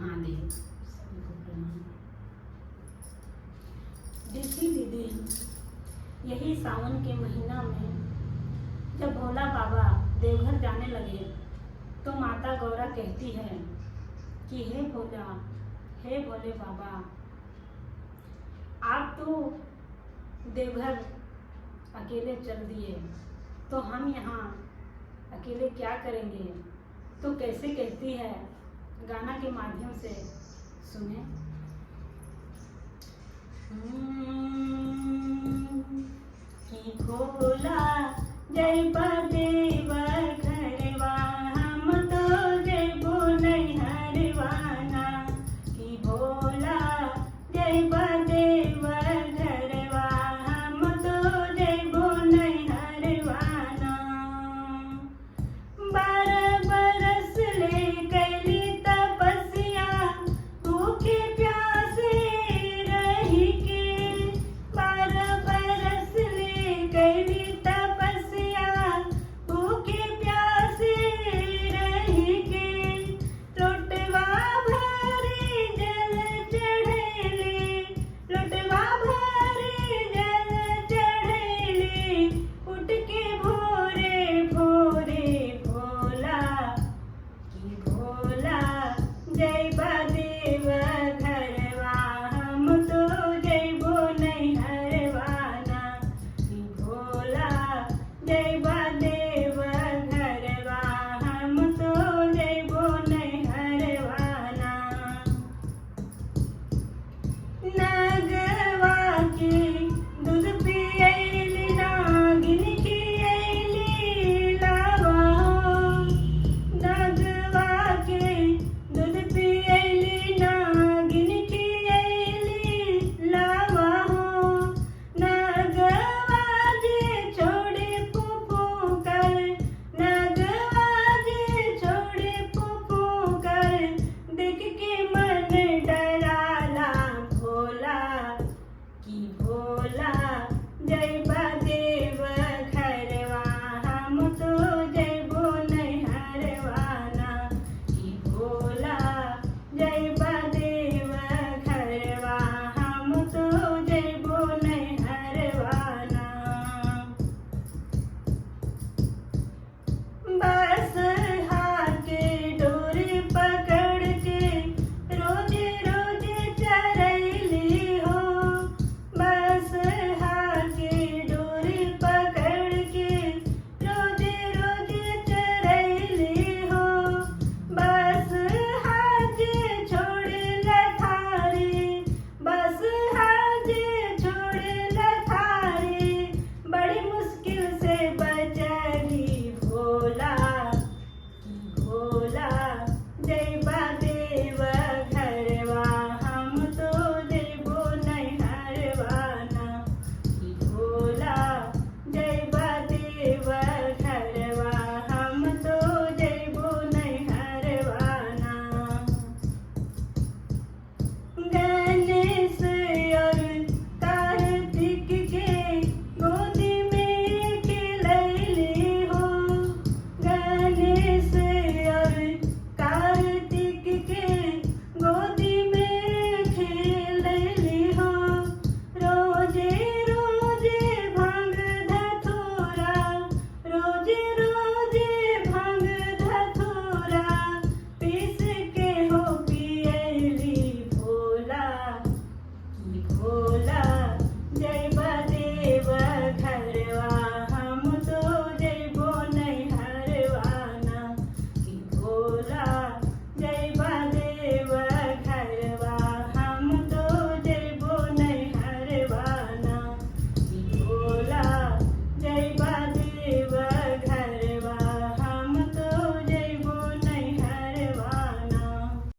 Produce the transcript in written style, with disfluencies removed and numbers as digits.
महादेव। सभी को प्रणाम। देखी दीदी, यही सावन के महीना में जब भोला बाबा देवघर जाने लगे तो माता गौरा कहती है कि हे भोला, हे भोले बाबा, आप तो देवघर अकेले चल दिए तो हम यहाँ अकेले क्या करेंगे। तो कैसे कहती है, गाना के माध्यम से सुने। कि भोला जय देव घरवा, हम तो जयबो नैहरवाना। कि भोला जय देव घरवा, हम तो जयबो नैहरवाना। 12 बरस ले कैली तपस्या, भूखे प्यासे रही के। 12 बरस ले कैली तपस्या, भूखे प्यासे रही के। लोटवा भरे जल चढ़ेले, लोटवा भरे जल चढ़ेले। उठ के भोरे भोरे भोला, कि भोला जय देव घरवा, हम तो जयबो नैहरवाना। कि भोला जय देव घरवा, हम तो जयबो नैहरवाना। नागवा के दूध पियैली, नागिन खियैली लावा। नागवा के दूध पियैली, नागिन खियैली लावा। नागवा जे छोड़े फुफुकार, नागवा जे छोड़े फुफुकार। देख के मन डराला भोला, कि भोला जय देव घरवा, हम तो जयबो नैहरवाना। कि भोला जय देव घरवा, हम तो जयबो नैहरवाना। बस हाथे डोर पकड़ के रोज रोज चरैली हो। बस हाथे डोर पकड़ के रोज रोज चरैली हो। बस हाथ छोड़ लथारी, बस हाथ छोड़ लथारी। बड़ी मुश्किल से बचली भोला, कि भोला जय देव घरवा, हम तो जयबो नैहरवाना। कि भोला जय देव घरवा, हम तो जयबो नैहरवाना। गणेश और कार्तिक के गोदी में खिलैली हो। गणेश और कार्तिक के गोदी में खिलैली हो। रोजे रोजे भांग धतूरा, रोजे रोजे भांग धतूरा। पीस के हो पियैली भोला, कि भोला जय देव